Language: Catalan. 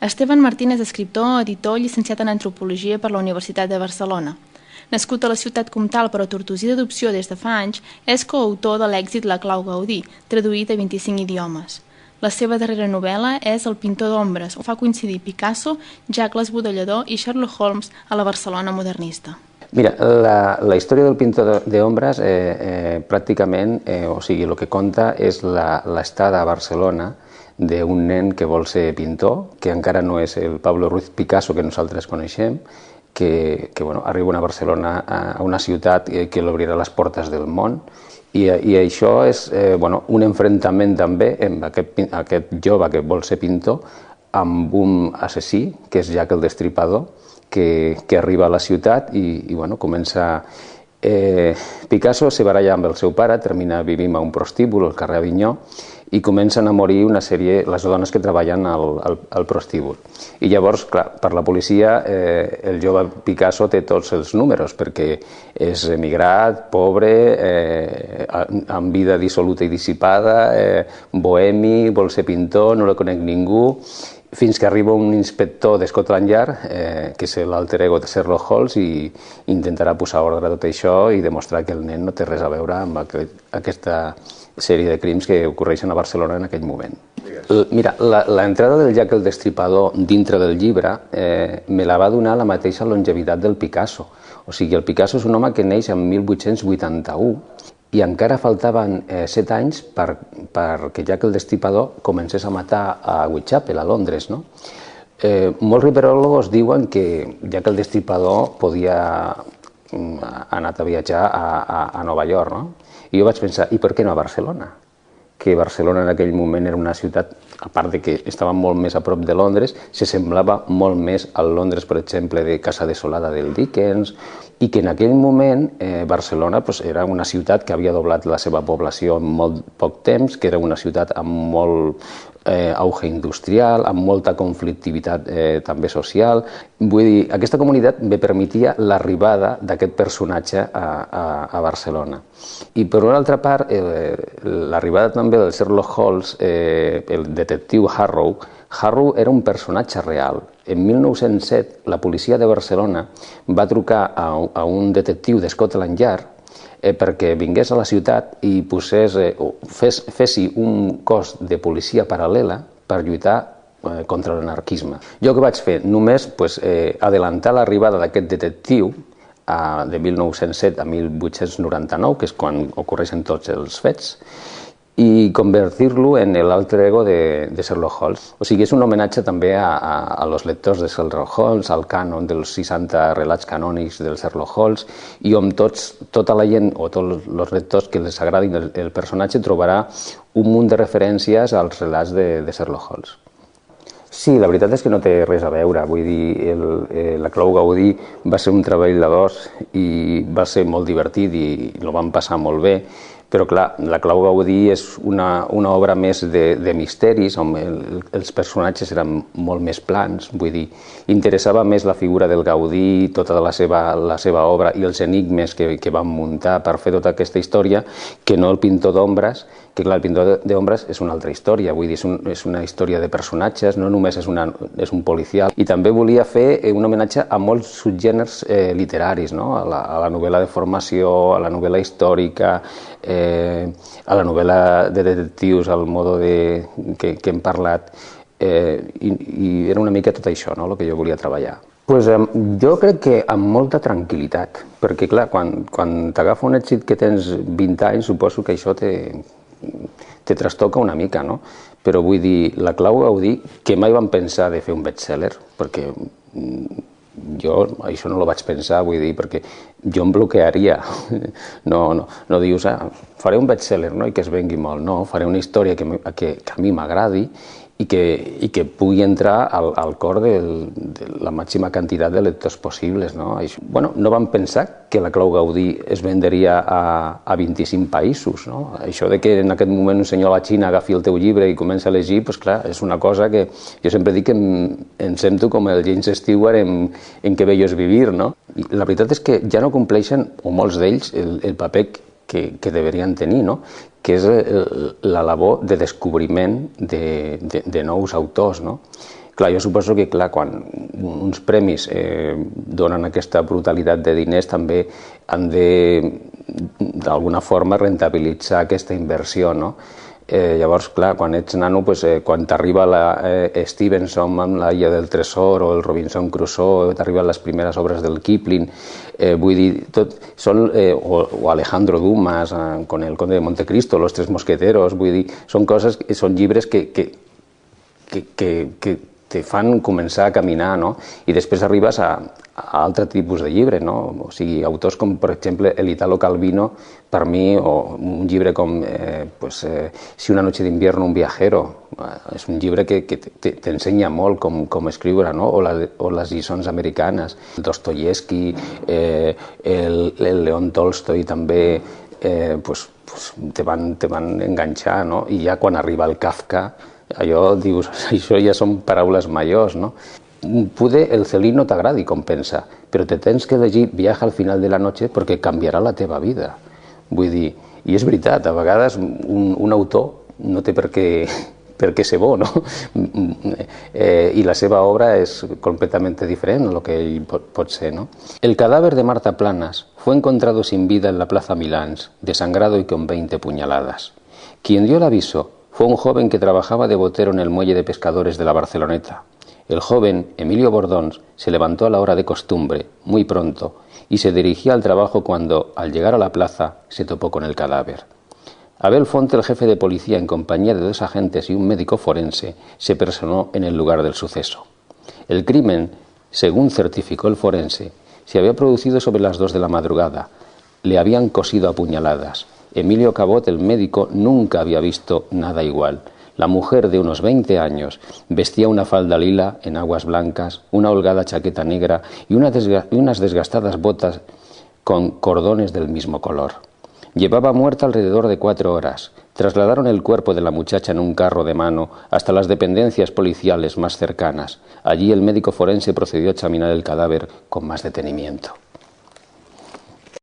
Esteban Martín és escriptor, editor, llicenciat en Antropologia per la Universitat de Barcelona. Nascut a la ciutat comtal però tortosí d'adopció des de fa anys, és coautor de l'èxit La clau Gaudí, traduït a 25 idiomes. La seva darrera novel·la és El pintor d'ombres, on fa coincidir Picasso, Jack l'Esbudellador i Sherlock Holmes a la Barcelona modernista. Mira, la història del pintor d'ombres pràcticament, o sigui, el que conta és l'estada a Barcelona d'un nen que vol ser pintor, que encara no és el Pablo Ruiz Picasso que nosaltres coneixem, que arriba a Barcelona, a una ciutat que l'obrirà les portes del món, i això és un enfrontament també amb aquest jove que vol ser pintor amb un assassí, que és Jack el Destripador, que arriba a la ciutat i comença... Picasso se baralla amb el seu pare, termina vivint a un prostíbul al carrer Avinyó i comencen a morir una sèrie, les dones que treballen al prostíbul. I llavors, clar, per la policia, el jove Picasso té tots els números, perquè és emigrat, pobre, amb vida dissoluta i dissipada, bohemi, vol ser pintor, no el conec ningú, fins que arriba un inspector de Scotland Yard, que és l'alter ego de Sherlock Holmes, i intentarà posar ordre a tot això i demostrar que el nen no té res a veure amb aquesta sèrie de crims que ocorreixen a Barcelona en aquell moment. Mira, l'entrada del Jack el Destripador dintre del llibre me la va donar la mateixa longevitat del Picasso. O sigui, el Picasso és un home que neix en 1881 i encara faltaven 7 anys perquè Jack el Destripador comencés a matar a Whitechapel, a Londres, no? Molts riperòlogos diuen que Jack el Destripador podia anar a viatjar a Nova York, no? I jo vaig pensar, i per què no a Barcelona? Que Barcelona en aquell moment era una ciutat, a part de que estava molt més a prop de Londres, se semblava molt més al Londres, per exemple, de Casa Desolada del Dickens, i que en aquell moment Barcelona era una ciutat que havia doblat la seva població en molt poc temps, que era una ciutat amb molt auge industrial, amb molta conflictivitat també social. Vull dir, aquesta comunitat me permetia l'arribada d'aquest personatge a Barcelona. I per una altra part, l'arribada també del Sherlock Holmes, el detectiu Harrow era un personatge real. En 1907, la policia de Barcelona va trucar a un detectiu de Scotland Yard perquè vingués a la ciutat i fessi un cos de policia paral·lela per lluitar contra l'anarquisme. Jo què vaig fer? Només adelantar l'arribada d'aquest detectiu de 1907 a 1899, que és quan ocorreixen tots els fets, i convertir-lo en l'alter ego de Sherlock Holmes. O sigui, és un homenatge també a los lectors de Sherlock Holmes, al cànon dels 60 relats canònics del Sherlock Holmes, i on tota la gent o tots els lectors que els agradin el personatge trobarà un munt de referències als relats de Sherlock Holmes. Sí, la veritat és que no té res a veure. Vull dir, La clau Gaudí va ser un treball de dos i va ser molt divertit i el vam passar molt bé. Però, clar, La clau Gaudí és una obra més de misteris, on els personatges eren molt més plans. Vull dir, interessava més la figura del Gaudí, tota la seva obra i els enigmes que van muntar per fer tota aquesta història, que no el pintor d'ombres, que clar, el pintor d'ombres és una altra història, vull dir, és una història de personatges, no només és un policial. I també volia fer un homenatge a molts subgèneres literaris, no? A la novel·la de formació, a la novel·la històrica, a la novel·la de detectius, al modo que hem parlat, i era una mica tot això, el que jo volia treballar. Jo crec que amb molta tranquil·litat, perquè clar, quan t'agafa un èxit que tens 20 anys, suposo que això te trastoca una mica, no? Però vull dir, La clau Gaudí, que mai vam pensar de fer un bestseller, perquè jo això no ho vaig pensar, vull dir, perquè jo em bloquearia. No dius, faré un bestseller i que es vengui molt. No, faré una història que a mi m'agradi i que pugui entrar al cor de la màxima quantitat de lectors possibles. No vam pensar que La clau Gaudí es venderia a 25 països. Això de que en aquest moment un senyor a la Xina agafi el teu llibre i comença a llegir, clar, és una cosa que jo sempre dic que em sento com el James Stewart en Que bello es vivir. La veritat és que ja no compleixen, o molts d'ells, el paper que deberien tenir, que és la labor de descobriment de nous autors. Clar, jo suposo que quan uns premis donen aquesta brutalitat de diners també han de, d'alguna forma, rentabilitzar aquesta inversió, no? Llavors, clar, quan ets nano, quan t'arriba Stevenson amb la Illa del Tresor o el Robinson Crusoe, t'arriben les primeres obres del Kipling, vull dir, o Alejandro Dumas con el Conde de Montecristo, Los Tres Mosqueteros, vull dir, són llibres que te fan començar a caminar, no? I després arribes a altre tipus de llibre, no? O sigui, autors com, per exemple, el Italo Calvino, per mi, o un llibre com Si una noche de invierno un viajero, és un llibre que t'ensenya molt com escriure, no? O les lliçons americanes, Dostoyevsky, el León Tolstoi també, te van enganxar, no? I ja quan arriba el Kafka, allò dius, això ja són paraules majors, no? Puede el Celí no t'agradi com pensa, però te tens que llegir Viaje al final de la noche perquè canviarà la teva vida. Vull dir, i és veritat, a vegades un autor no té per què ser bo, no? I la seva obra és completament diferent a lo que ell pot ser, no? El cadáver de Marta Planas fue encontrado sin vida en la Plaza Milans, desangrado y con 20 puñaladas. Quien dio el aviso fue un joven que trabajaba de botero en el muelle de pescadores de la Barceloneta. El joven, Emilio Bordons, se levantó a la hora de costumbre, muy pronto, y se dirigía al trabajo cuando, al llegar a la plaza, se topó con el cadáver. Abel Fonte, el jefe de policía, en compañía de 2 agentes y un médico forense, se personó en el lugar del suceso. El crimen, según certificó el forense, se había producido sobre las 2 de la madrugada. Le habían cosido a puñaladas. Emilio Cabot, el médico, nunca había visto nada igual. La mujer, de unos 20 años, vestía una falda lila en aguas blancas, una holgada chaqueta negra y unas desgastadas botas con cordones del mismo color. Llevaba muerta alrededor de 4 horas. Trasladaron el cuerpo de la muchacha en un carro de mano hasta las dependencias policiales más cercanas. Allí el médico forense procedió a examinar el cadáver con más detenimiento.